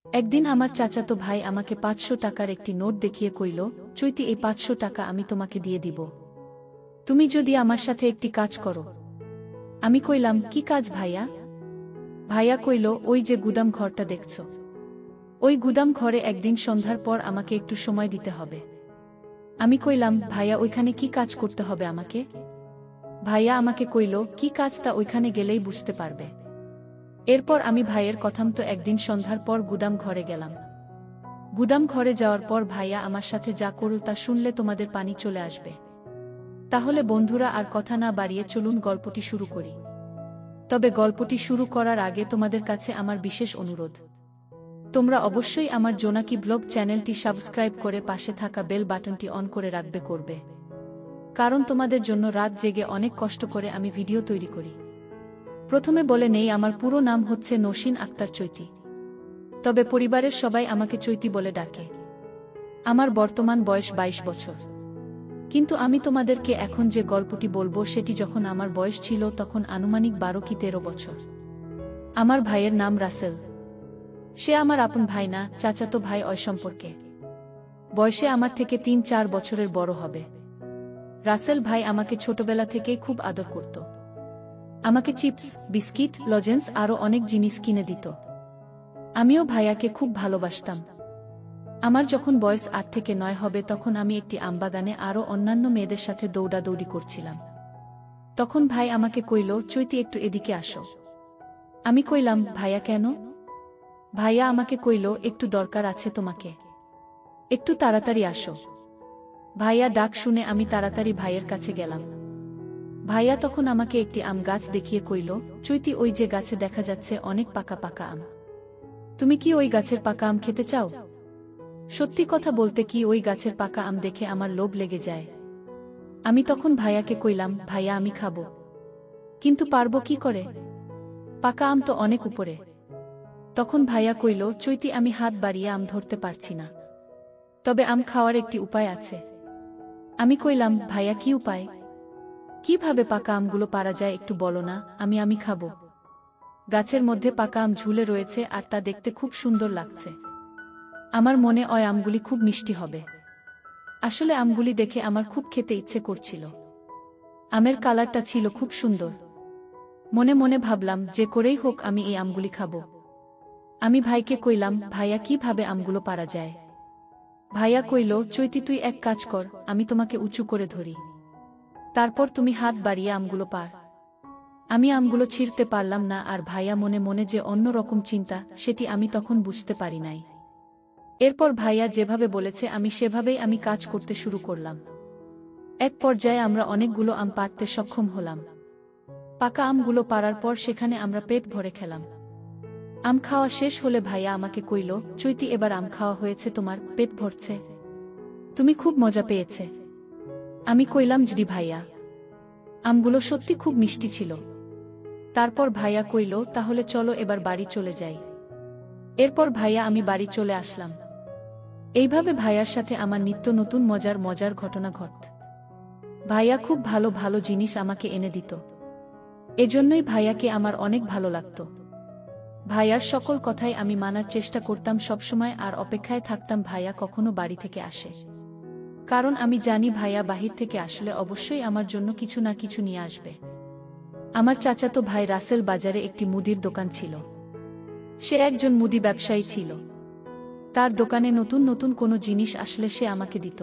একদিন আমার চাচাতো ভাই আমাকে ৫০০ টাকার একটি নোট দেখিয়ে কইল, চৈতি, এই ৫০০ টাকা আমি তোমাকে দিয়ে দিব, তুমি যদি আমার সাথে একটি কাজ করো। আমি কইলাম, কি কাজ ভাইয়া? ভাইয়া কইল, ওই যে গুদাম ঘরটা দেখছ, ওই গুদাম ঘরে একদিন সন্ধ্যার পর আমাকে একটু সময় দিতে হবে। আমি কইলাম, ভাইয়া ওইখানে কি কাজ করতে হবে আমাকে? ভাইয়া আমাকে কইল, কি কাজ তা ওইখানে গেলেই বুঝতে পারবে। এরপর আমি ভাইয়ের কথামতো একদিন সন্ধ্যার পর গুদাম ঘরে গেলাম। গুদাম ঘরে যাওয়ার পর ভাইয়া আমার সাথে যা করল তা শুনলে তোমাদের পানি চলে আসবে। তাহলে বন্ধুরা আর কথা না বাড়িয়ে চলুন গল্পটি শুরু করি। তবে গল্পটি শুরু করার আগে তোমাদের কাছে আমার বিশেষ অনুরোধ, তোমরা অবশ্যই আমার জোনাকি ব্লগ চ্যানেলটি সাবস্ক্রাইব করে পাশে থাকা বেল বাটনটি অন করে রাখবে করবে, কারণ তোমাদের জন্য রাত জেগে অনেক কষ্ট করে আমি ভিডিও তৈরি করি। প্রথমে বলে নেই, আমার পুরো নাম হচ্ছে নসীন আক্তার চৈতি, তবে পরিবারের সবাই আমাকে চৈতি বলে ডাকে। আমার বর্তমান বয়স ২২ বছর। কিন্তু আমি তোমাদেরকে এখন যে গল্পটি বলবো সেটি যখন আমার বয়স ছিল তখন আনুমানিক ১২ কি ১৩ বছর। আমার ভাইয়ের নাম রাসেল। সে আমার আপন ভাই না, চাচাতো ভাই ওই সম্পর্কে। বয়সে আমার থেকে ৩-৪ বছরের বড় হবে। রাসেল ভাই আমাকে ছোটবেলা থেকেই খুব আদর করত। আমাকে চিপস, বিস্কিট, লজেন্স আরও অনেক জিনিস কিনে দিত। আমিও ভাইয়াকে খুব ভালোবাসতাম। আমার যখন বয়স ৮ থেকে ৯ হবে তখন আমি একটি আমবাগানে আরও অন্যান্য মেয়েদের সাথে দৌড়াদৌড়ি করছিলাম। তখন ভাই আমাকে কইল, চৈতি, একটু এদিকে আসো। আমি কইলাম, ভাইয়া কেন? ভাইয়া আমাকে কইল, একটু দরকার আছে তোমাকে, একটু তাড়াতাড়ি আসো। ভাইয়া ডাক শুনে আমি তাড়াতাড়ি ভাইয়ের কাছে গেলাম। ভাইয়া তখন আমাকে একটি আম গাছ দেখিয়ে কইল, চৈতি, ওই যে গাছে দেখা যাচ্ছে অনেক পাকা পাকা আম, তুমি কি ওই গাছের পাকা আম খেতে চাও? সত্যি কথা বলতে কি, ওই গাছের পাকা আম দেখে আমার লোভ লেগে যায়। আমি তখন ভাইয়াকে কইলাম, ভাইয়া আমি খাবো, কিন্তু পারবো কি করে? পাকা আম তো অনেক উপরে। তখন ভাইয়া কইল, চৈতি, আমি হাত বাড়িয়ে আম ধরতে পারছি না, তবে আম খাওয়ার একটি উপায় আছে। আমি কইলাম, ভাইয়া কি উপায়? কিভাবে পাকা আমগুলো পারা যায় একটু বলো না, আমি খাবো। গাছের মধ্যে পাকা আম ঝুলে রয়েছে আর তা দেখতে খুব সুন্দর লাগছে। আমার মনে ওই আমগুলি খুব মিষ্টি হবে। আসলে আমগুলি দেখে আমার খুব খেতে ইচ্ছে করছিল। আমের কালারটা ছিল খুব সুন্দর। মনে মনে ভাবলাম, যে করেই হোক আমি এই আমগুলি খাবো। আমি ভাইকে কইলাম, ভাইয়া কিভাবে আমগুলো পারা যায়? ভাইয়া কইল, চৈতি, তুই এক কাজ কর, আমি তোমাকে উঁচু করে ধরি, তারপর তুমি হাত বাড়িয়ে আমগুলো পার। আমি আমগুলো ছিঁড়তে পারলাম না, আর ভাইয়া মনে মনে যে অন্য রকম চিন্তা সেটি আমি তখন বুঝতে পারি নাই। এরপর ভাইয়া যেভাবে বলেছে আমি সেভাবেই কাজ করতে শুরু করলাম। এক পর্যায়ে আমরা অনেকগুলো আম পাড়তে সক্ষম হলাম। পাকা আমগুলো পাড়ার পর সেখানে আমরা পেট ভরে খেলাম। আম খাওয়া শেষ হলে ভাইয়া আমাকে কইল, চৈতি, এবার আম খাওয়া হয়েছে, তোমার পেট ভরছে, তুমি খুব মজা পেয়েছে। আমি কইলাম, জি ভাইয়া। আমগুলো সত্যি খুব মিষ্টি ছিল। তারপর ভাইয়া কইল, তাহলে চলো এবার বাড়ি চলে যাই। এরপর ভাইয়া আমি বাড়ি চলে আসলাম। এইভাবে ভাইয়ার সাথে আমার নিত্য নতুন মজার ঘটনা ঘটত। ভাইয়া খুব ভালো ভালো জিনিস আমাকে এনে দিত। এজন্যই ভাইয়াকে আমার অনেক ভালো লাগত। ভাইয়ার সকল কথাই আমি মানার চেষ্টা করতাম সবসময়, আর অপেক্ষায় থাকতাম ভাইয়া কখনো বাড়ি থেকে আসে। কারণ আমি জানি ভাইয়া বাহির থেকে আসলে অবশ্যই আমার জন্য কিছু না কিছু নিয়ে আসবে। আমার চাচাতো ভাই রাসেল বাজারে একটি মুদির দোকান ছিল। সে একজন মুদি ব্যবসায়ী ছিল। তার দোকানে নতুন নতুন কোনো জিনিস আসলে সে আমাকে দিত।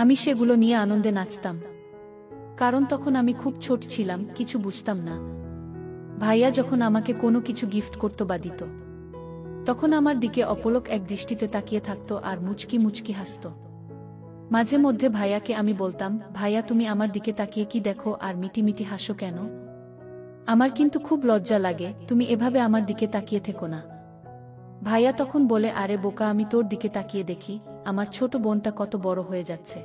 আমি সেগুলো নিয়ে আনন্দে নাচতাম। কারণ তখন আমি খুব ছোট ছিলাম, কিছু বুঝতাম না। ভাইয়া যখন আমাকে কোনো কিছু গিফট করত বা দিত, তখন আমার দিকে অপলক এক দৃষ্টিতে তাকিয়ে থাকত আর মুচকি মুচকি হাসত। মাঝে মধ্যে ভাইয়াকে আমি বলতাম, ভাইয়া, তুমি আমার দিকে তাকিয়ে কি দেখো আর মিটি মিটি হাসো কেন? আমার কিন্তু খুব লজ্জা লাগে, তুমি এভাবে আমার দিকে তাকিয়ে থেকো না। ভাইয়া তখন বলে, আরে বোকা, আমি তোর দিকে তাকিয়ে দেখি আমার ছোট বোনটা কত বড় হয়ে যাচ্ছে।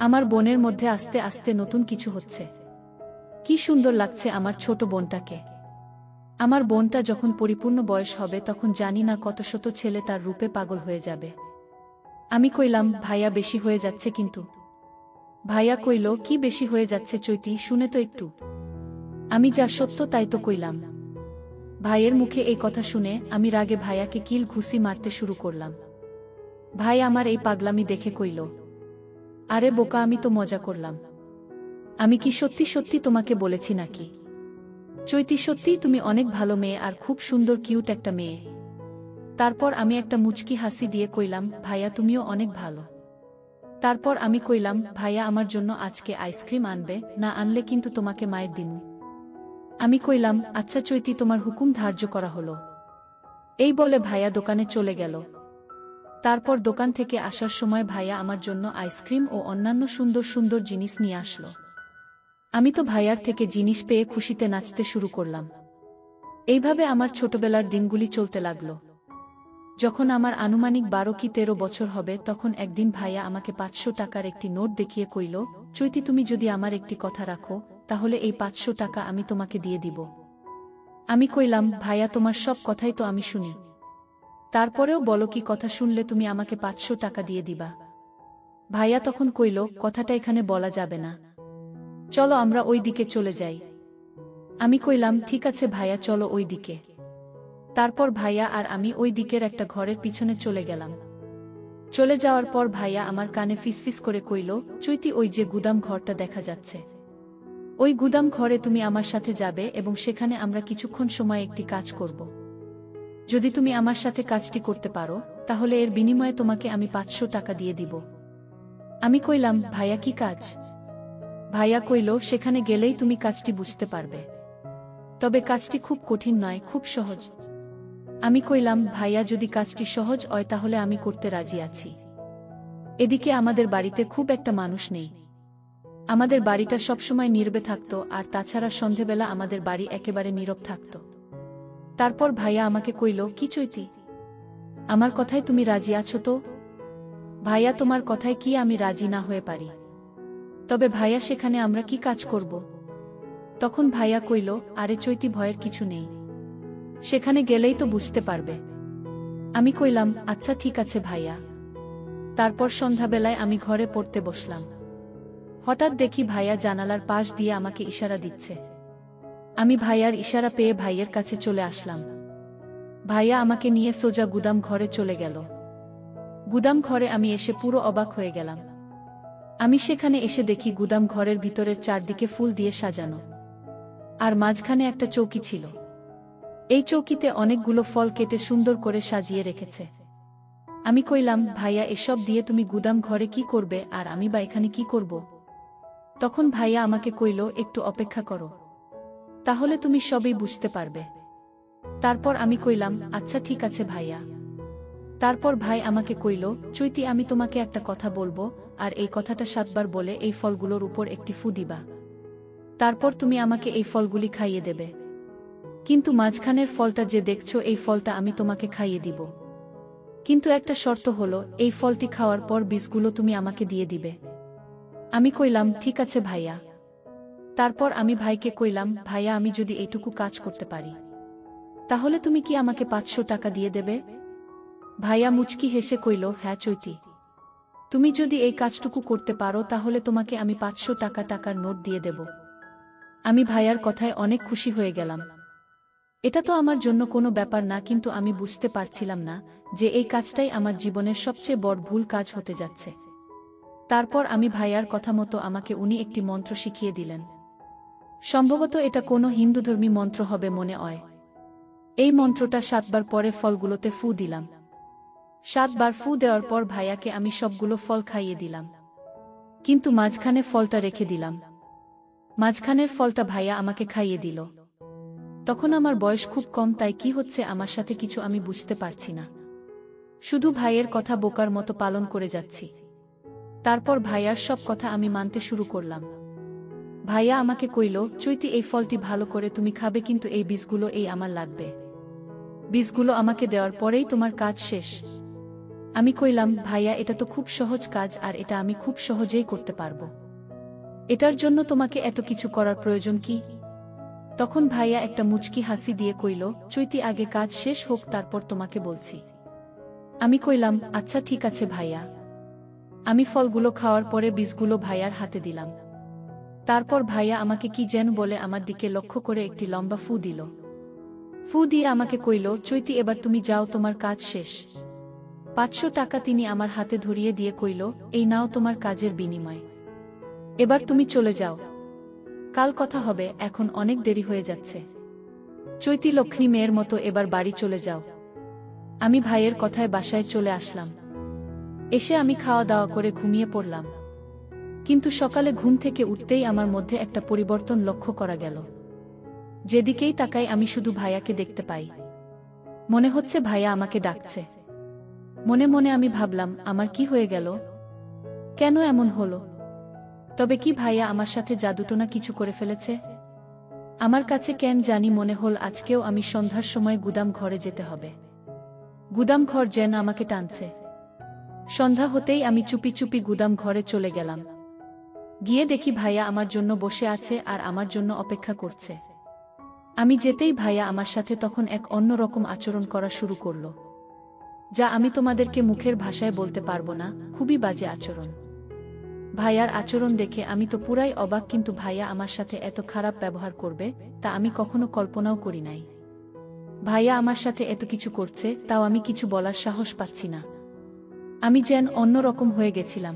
আমার বোনের মধ্যে আস্তে আস্তে নতুন কিছু হচ্ছে। কি সুন্দর লাগছে আমার ছোট বোনটাকে। আমার বোনটা যখন পরিপূর্ণ বয়স হবে তখন জানি না কত শত ছেলে তার রূপে পাগল হয়ে যাবে। আমি কইলাম, ভাইয়া, বেশি হয়ে যাচ্ছে কিন্তু। ভাইয়া কইল, কি বেশি হয়ে যাচ্ছে চৈতি, শুনে তো একটু। আমি যা সত্য তাই তো কইলাম। ভাইয়ের মুখে এই কথা শুনে আমি রাগে ভাইয়াকে কিল ঘুষি মারতে শুরু করলাম। ভাই আমার এই পাগলামি দেখে কইল, আরে বোকা, আমি তো মজা করলাম। আমি কি সত্যি সত্যি তোমাকে বলেছি নাকি? চৈতি, সত্যিই তুমি অনেক ভালো মেয়ে আর খুব সুন্দর কিউট একটা মেয়ে। তারপর আমি একটা মুচকি হাসি দিয়ে কইলাম, ভাইয়া তুমিও অনেক ভালো। তারপর আমি কইলাম, ভাইয়া আমার জন্য আজকে আইসক্রিম আনবে, না আনলে কিন্তু তোমাকে মায়ের দিমু। আমি কইলাম, আচ্ছা চৈতি, তোমার হুকুম ধার্য করা হলো। এই বলে ভাইয়া দোকানে চলে গেল। তারপর দোকান থেকে আসার সময় ভাইয়া আমার জন্য আইসক্রিম ও অন্যান্য সুন্দর সুন্দর জিনিস নিয়ে আসলো। আমি তো ভাইয়ার থেকে জিনিস পেয়ে খুশিতে নাচতে শুরু করলাম। এইভাবে আমার ছোটবেলার দিনগুলি চলতে লাগলো। যখন আমার আনুমানিক 12 কি 13 বছর হবে, তখন একদিন ভাইয়া আমাকে 500 টাকার একটি নোট দেখিয়ে কইল, চৈতি, তুমি যদি আমার একটি কথা রাখো, তাহলে এই 500 টাকা আমি তোমাকে দিয়ে দিব। আমি কইলাম, ভাইয়া তোমার সব কথাই তো আমি শুনি, তারপরেও বলো কি কথা শুনলে তুমি আমাকে 500 টাকা দিয়ে দিবা? ভাইয়া তখন কইল, কথাটা এখানে বলা যাবে না, চলো আমরা ওই দিকে চলে যাই। আমি কইলাম, ঠিক আছে ভাইয়া, চলো ওই দিকে। তারপর ভাইয়া আর আমি ওই দিকের একটা ঘরের পিছনে চলে গেলাম। চলে যাওয়ার পর ভাইয়া আমার কানে ফিসফিস করে কইল, চৈতি, ওই যে গুদাম ঘরটা দেখা যাচ্ছে, ওই গুদাম ঘরে তুমি আমার সাথে যাবে এবং সেখানে আমরা কিছুক্ষণ সময় একটি কাজ করব। যদি তুমি আমার সাথে কাজটি করতে পারো, তাহলে এর বিনিময়ে তোমাকে আমি 500 টাকা দিয়ে দিব। আমি কইলাম, ভাইয়া কি কাজ? ভাইয়া কইল, সেখানে গেলেই তুমি কাজটি বুঝতে পারবে, তবে কাজটি খুব কঠিন নয়, খুব সহজ। আমি কইলাম, ভাইয়া যদি কাজটি সহজ হয় তাহলে আমি করতে রাজি আছি। এদিকে আমাদের বাড়িতে খুব একটা মানুষ নেই, আমাদের বাড়িটা সবসময় নীরবে থাকতো, আর তাছাড়া সন্ধেবেলা আমাদের বাড়ি একেবারে নীরব থাকতো। তারপর ভাইয়া আমাকে কইল, কি চৈতি, আমার কথায় তুমি রাজি আছো তো? ভাইয়া, তোমার কথায় কি আমি রাজি না হয়ে পারি? তবে ভাইয়া, সেখানে আমরা কি কাজ করব? তখন ভাইয়া কইল, আরে চৈতি, ভয়ের কিছু নেই, সেখানে গেলেই তো বুঝতে পারবে। আমি কইলাম, আচ্ছা ঠিক আছে ভাইয়া। তারপর সন্ধ্যাবেলায় আমি ঘরে পড়তে বসলাম। হঠাৎ দেখি ভাইয়া জানালার পাশ দিয়ে আমাকে ইশারা দিচ্ছে। আমি ভাইয়ার ইশারা পেয়ে ভাইয়ের কাছে চলে আসলাম। ভাইয়া আমাকে নিয়ে সোজা গুদাম ঘরে চলে গেল। গুদাম ঘরে আমি এসে পুরো অবাক হয়ে গেলাম। আমি সেখানে এসে দেখি গুদাম ঘরের ভিতরের চারদিকে ফুল দিয়ে সাজানো, আর মাঝখানে একটা চৌকি ছিল। এই চৌকিতে অনেকগুলো ফল কেটে সুন্দর করে সাজিয়ে রেখেছে। আমি কইলাম, ভাইয়া, এসব দিয়ে তুমি গুদাম ঘরে কি করবে, আর আমি বা এখানে কি করব? তখন ভাইয়া আমাকে কইল, একটু অপেক্ষা করো, তাহলে তুমি সবই বুঝতে পারবে। তারপর আমি কইলাম, আচ্ছা ঠিক আছে ভাইয়া। তারপর ভাই আমাকে কইল, চৈতি, আমি তোমাকে একটা কথা বলবো, আর এই কথাটা 7 বার বলে এই ফলগুলোর উপর একটি ফু দিবা। তারপর তুমি আমাকে এই ফলগুলি খাইয়ে দেবে, কিন্তু মাঝখানের ফলটা যে দেখছো, এই ফলটা আমি তোমাকে খাইয়ে দিব। কিন্তু একটা শর্ত হলো, এই ফলটি খাওয়ার পর বীজগুলো তুমি আমাকে দিয়ে দিবে। আমি কইলাম, ঠিক আছে ভাইয়া। তারপর আমি ভাইকে কইলাম, ভাইয়া, আমি যদি এইটুকু কাজ করতে পারি, তাহলে তুমি কি আমাকে 500 টাকা দিয়ে দেবে? ভাইয়া মুচকি হেসে কইল, হ্যাঁ চৈতি, তুমি যদি এই কাজটুকু করতে পারো, তাহলে তোমাকে আমি 500 টাকার নোট দিয়ে দেব। আমি ভাইয়ার কথায় অনেক খুশি হয়ে গেলাম। এটা তো আমার জন্য কোনো ব্যাপার না, কিন্তু আমি বুঝতে পারছিলাম না যে এই কাজটাই আমার জীবনের সবচেয়ে বড় ভুল কাজ হতে যাচ্ছে। তারপর আমি ভাইয়ার কথা মতো আমাকে উনি একটি মন্ত্র শিখিয়ে দিলেন। সম্ভবত এটা কোনো হিন্দুধর্মী মন্ত্র হবে মনে হয়। এই মন্ত্রটা 7 বার পরে ফলগুলোতে ফু দিলাম। 7 বার ফু দেওয়ার পর ভাইয়াকে আমি সবগুলো ফল খাইয়ে দিলাম, কিন্তু মাঝখানে ফলটা রেখে দিলাম। মাঝখানের ফলটা ভাইয়া আমাকে খাইয়ে দিল। তখন আমার বয়স খুব কম, তাই কি হচ্ছে আমার সাথে কিছু আমি বুঝতে পারছি না, শুধু ভাইয়ের কথা বোকার মতো পালন করে যাচ্ছি। তারপর ভাইয়ার সব কথা আমি মানতে শুরু করলাম। ভাইয়া আমাকে কইল, চৈতি, এই ফলটি ভালো করে তুমি খাবে, কিন্তু এই বীজগুলো এই আমার লাগবে। বীজগুলো আমাকে দেওয়ার পরেই তোমার কাজ শেষ। আমি কইলাম, ভাইয়া, এটা তো খুব সহজ কাজ, আর এটা আমি খুব সহজেই করতে পারবো। এটার জন্য তোমাকে এত কিছু করার প্রয়োজন কি? তখন ভাইয়া একটা মুচকি হাসি দিয়ে কইল, চৈতি, আগে কাজ শেষ হোক, তারপর তোমাকে বলছি। আমি কইলাম, আচ্ছা ঠিক আছে ভাইয়া। আমি ফলগুলো খাওয়ার পরে বীজগুলো ভাইয়ার হাতে দিলাম। তারপর ভাইয়া আমাকে কি যেন বলে আমার দিকে লক্ষ্য করে একটি লম্বা ফু দিল। ফু দিয়ে আমাকে কইল, চৈতি এবার তুমি যাও, তোমার কাজ শেষ। 500 টাকা তিনি আমার হাতে ধরিয়ে দিয়ে কইল, এই নাও তোমার কাজের বিনিময়। এবার তুমি চলে যাও, কাল কথা হবে, এখন অনেক দেরি হয়ে যাচ্ছে। চৈতি লক্ষ্মী মেয়ের মতো এবার বাড়ি চলে যাও। আমি ভাইয়ের কথায় বাসায় চলে আসলাম। এসে আমি খাওয়া দাওয়া করে ঘুমিয়ে পড়লাম। কিন্তু সকালে ঘুম থেকে উঠতেই আমার মধ্যে একটা পরিবর্তন লক্ষ্য করা গেল। যেদিকেই তাকাই আমি শুধু ভাইয়াকে দেখতে পাই। মনে হচ্ছে ভাইয়া আমাকে ডাকছে। মনে মনে আমি ভাবলাম, আমার কি হয়ে গেল? কেন এমন হলো? তবে কি ভাইয়া আমার সাথে জাদুটোনা কিছু করে ফেলেছে? আমার কাছে কেন জানি মনে হল আজকেও আমি সন্ধ্যার সময় গুদাম ঘরে যেতে হবে। গুদাম ঘর যেন আমাকে টানছে। সন্ধ্যা হতেই আমি চুপি চুপি গুদাম ঘরে চলে গেলাম। গিয়ে দেখি ভাইয়া আমার জন্য বসে আছে আর আমার জন্য অপেক্ষা করছে। আমি যেতেই ভাইয়া আমার সাথে তখন এক অন্যরকম আচরণ করা শুরু করল, যা আমি তোমাদেরকে মুখের ভাষায় বলতে পারবো না, খুবই বাজে আচরণ। ভাইয়ার আচরণ দেখে আমি তো পুরাই অবাক, কিন্তু ভাইয়া আমার সাথে এত খারাপ ব্যবহার করবে তা আমি কখনো কল্পনাও করি নাই। ভাইয়া আমার সাথে এত কিছু করছে, তাও আমি কিছু বলার সাহস পাচ্ছি না। আমি যেন অন্যরকম হয়ে গেছিলাম।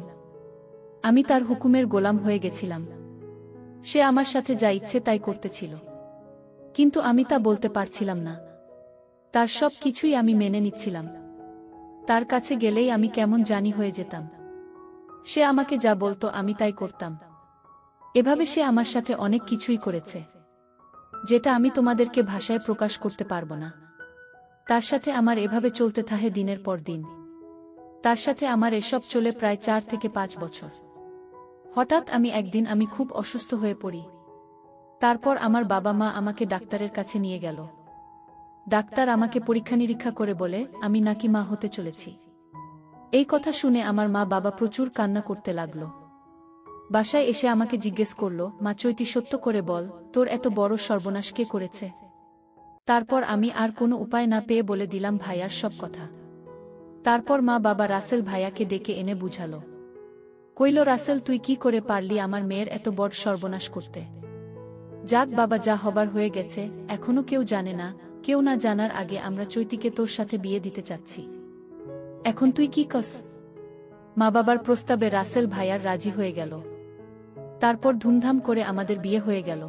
আমি তার হুকুমের গোলাম হয়ে গেছিলাম। সে আমার সাথে যা ইচ্ছে তাই করতেছিল, কিন্তু আমি তা বলতে পারছিলাম না। তার সব কিছুই আমি মেনে নিচ্ছিলাম। তার কাছে গেলেই আমি কেমন জানি হয়ে যেতাম। সে আমাকে যা বলতো আমি তাই করতাম। এভাবে সে আমার সাথে অনেক কিছুই করেছে, যেটা আমি তোমাদেরকে ভাষায় প্রকাশ করতে পারবো না। তার সাথে আমার এভাবে চলতে থাকে দিনের পর দিন। তার সাথে আমার এসব চলে প্রায় 4 থেকে 5 বছর। হঠাৎ একদিন আমি খুব অসুস্থ হয়ে পড়ি। তারপর আমার বাবা মা আমাকে ডাক্তারের কাছে নিয়ে গেল। ডাক্তার আমাকে পরীক্ষা নিরীক্ষা করে বলে আমি নাকি মা হতে চলেছি। এই কথা শুনে আমার মা বাবা প্রচুর কান্না করতে লাগলো। বাসায় এসে আমাকে জিজ্ঞেস করলো, মা চৈতি সত্য করে বল, তোর এত বড় সর্বনাশ কে করেছে? তারপর আমি আর কোনো উপায় না পেয়ে বলে দিলাম ভাইয়ার সব কথা। তারপর মা বাবা রাসেল ভাইয়াকে ডেকে এনে বুঝালো। কইল, রাসেল তুই কি করে পারলি আমার মেয়ের এত বড় সর্বনাশ করতে? যাক বাবা, যা হবার হয়ে গেছে, এখনো কেউ জানে না। কেউ না জানার আগে আমরা চৈতিকে তোর সাথে বিয়ে দিতে চাচ্ছি। এখন তুই কি কস? মা বাবার প্রস্তাবে রাসেল ভাইয়ার রাজি হয়ে গেল। তারপর ধুমধাম করে আমাদের বিয়ে হয়ে গেল।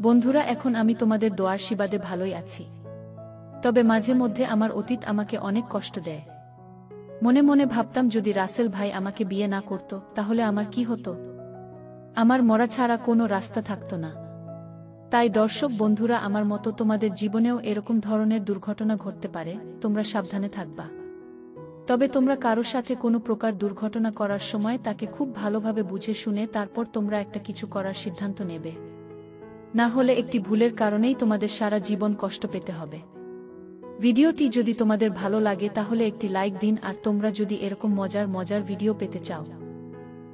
বন্ধুরা, এখন আমি তোমাদের দোয়ার আশীর্বাদে ভালোই আছি। তবে মাঝে মধ্যে আমার অতীত আমাকে অনেক কষ্ট দেয়। মনে মনে ভাবতাম, যদি রাসেল ভাই আমাকে বিয়ে না করত তাহলে আমার কি হতো? আমার মরা ছাড়া কোনো রাস্তা থাকতো না। তাই দর্শক বন্ধুরা, আমার মতো তোমাদের জীবনেও এরকম ধরনের দুর্ঘটনা ঘটতে পারে, তোমরা সাবধানে থাকবা। তবে তোমরা কারো সাথে কোনো প্রকার দুর্ঘটনা করার সময় তাকে খুব ভালোভাবে বুঝে শুনে তারপর তোমরা একটা কিছু করার সিদ্ধান্ত নেবে। না হলে একটি ভুলের কারণেই তোমাদের সারা জীবন কষ্ট পেতে হবে। ভিডিওটি যদি তোমাদের ভালো লাগে তাহলে একটি লাইক দিন, আর তোমরা যদি এরকম মজার মজার ভিডিও পেতে চাও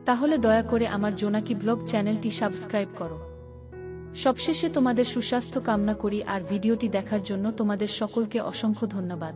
তাহলে দয়া করে আমার জোনাকি ব্লগ চ্যানেলটি সাবস্ক্রাইব করো। সবশেষে তোমাদের সুস্বাস্থ্য কামনা করি, আর ভিডিওটি দেখার জন্য তোমাদের সকলকে অসংখ্য ধন্যবাদ।